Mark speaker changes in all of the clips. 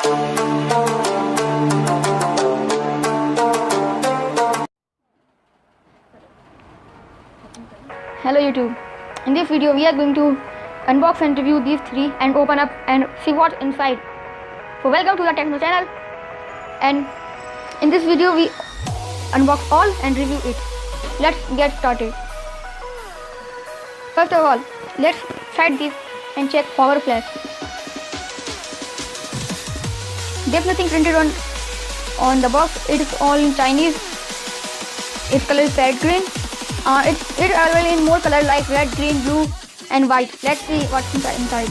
Speaker 1: Hello YouTube. In this video we are going to unbox and review these three and open up and see what's inside. So welcome to the Techno channel, and in this video we unbox all and review it. Let's get started. First of all, let's side this and check power flash. There's nothing printed on the box. It is all in Chinese. Its color is red green. It's available in more colors like red, green, blue and white. Let's see what's inside.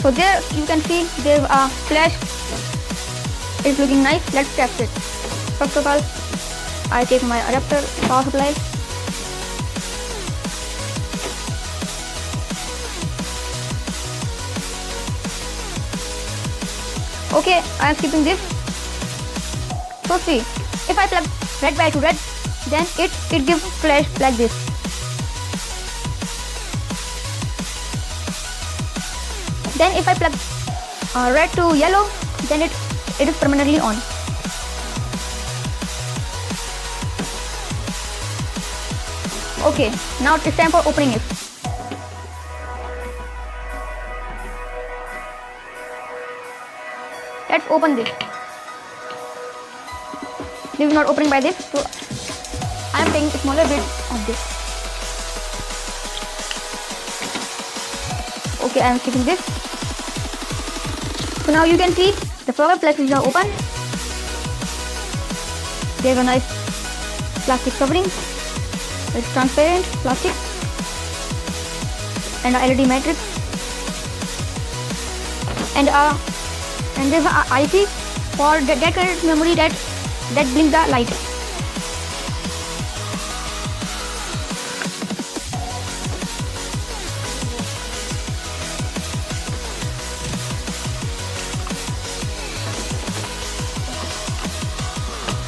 Speaker 1: So there you can see there's a flash. It's looking nice. Let's test it. First of all, I take my adapter power supply. Okay, I am skipping this. So see, if I plug red wire to red, then it gives flash like this. Then if I plug red to yellow, then it is permanently on. Okay, now it's time for opening it. Let's open this. This is not opening by this, so I am taking a smaller bit of this. Okay, I am skipping this. So now you can see the power flash is now open. There's a nice plastic covering. It's transparent plastic and a LED matrix, and there's a IC for that kind of memory that blinks the light.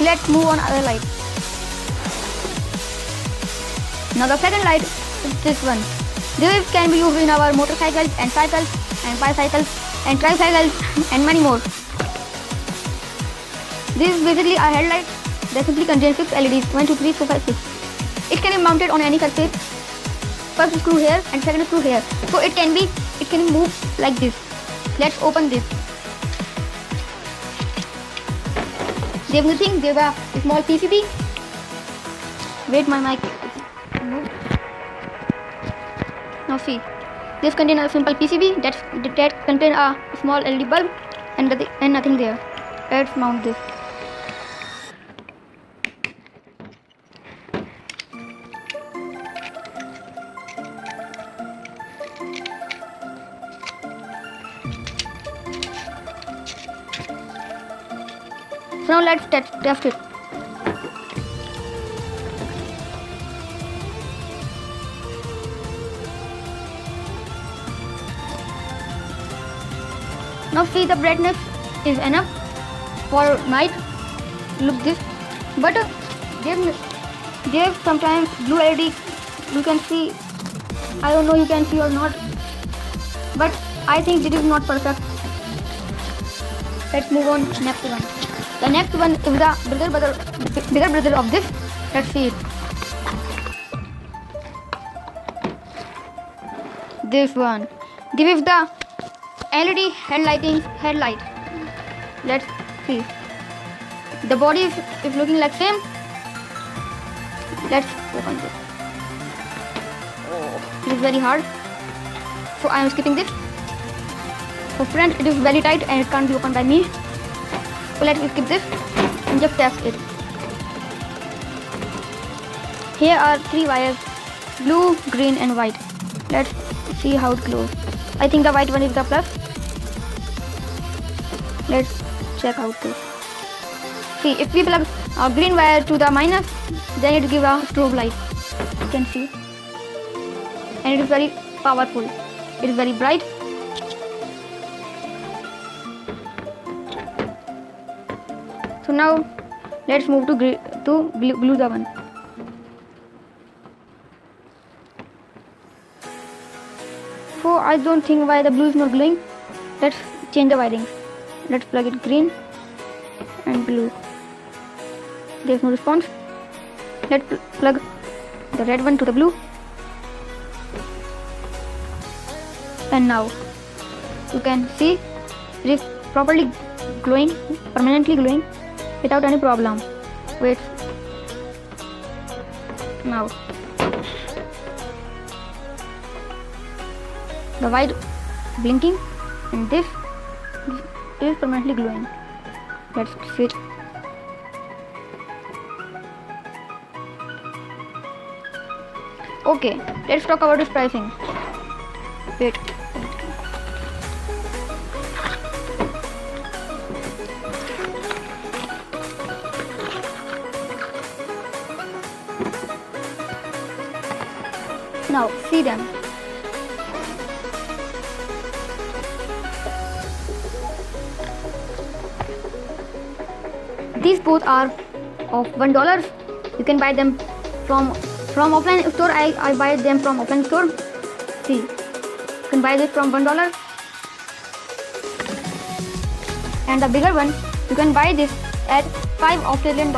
Speaker 1: Let's move on other light. Now the second light is this one. This can be used in our motorcycles and cycles and bicycles and tricycles and many more. This is basically a headlight that simply contains 6 LEDs, 1, 2, 3, 4, 5, 6. It can be mounted on any surface. First screw here and second screw here. So it can move like this. Let's open this. There's nothing, there's a small PCB. Wait, my mic is moved. Now see, this contains a simple PCB that contains a small LED bulb and nothing there. Let's mount this. So now let's test it. Now see, the brightness is enough for night. Look this, but there's sometimes blue LED. You can see. I don't know you can see or not, but I think it is not perfect. Let's move on to next one. The next one is the bigger brother of this. Let's see it. This one. This is the LED headlight. Let's see. The body is looking like same. Let's open this. Oh, it is very hard, so I am skipping this. So friends, it is very tight and it can't be opened by me. So let's skip this and just test it. Here are 3 wires, blue, green and white. Let's see how it glows. I think the white one is the plus. Let's check out this. See, if we plug a green wire to the minus, then it gives a strobe light. You can see. And it is very powerful. It is very bright. So now let's move to glue the one. So I don't think why the blue is not gluing. Let's change the wiring. Let's plug it green and blue. There's no response. Let's plug the red one to the blue. And now you can see it is properly glowing, permanently glowing without any problem. Wait. Now the white blinking and this is permanently glowing. Let's switch. Okay, let's talk about its pricing. Wait. Now see them. These both are of $1. You can buy them from offline store. I buy them from offline store. See, you can buy this from $1. And the bigger one, you can buy this at $5 Australian.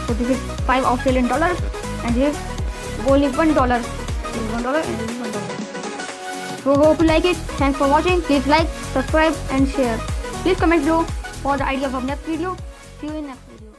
Speaker 1: So this is $5 Australian and this is only $1. This is $1 and this is $1. So hope you like it. Thanks for watching. Please like, subscribe and share. Please comment below for the idea of next video. See you in next video.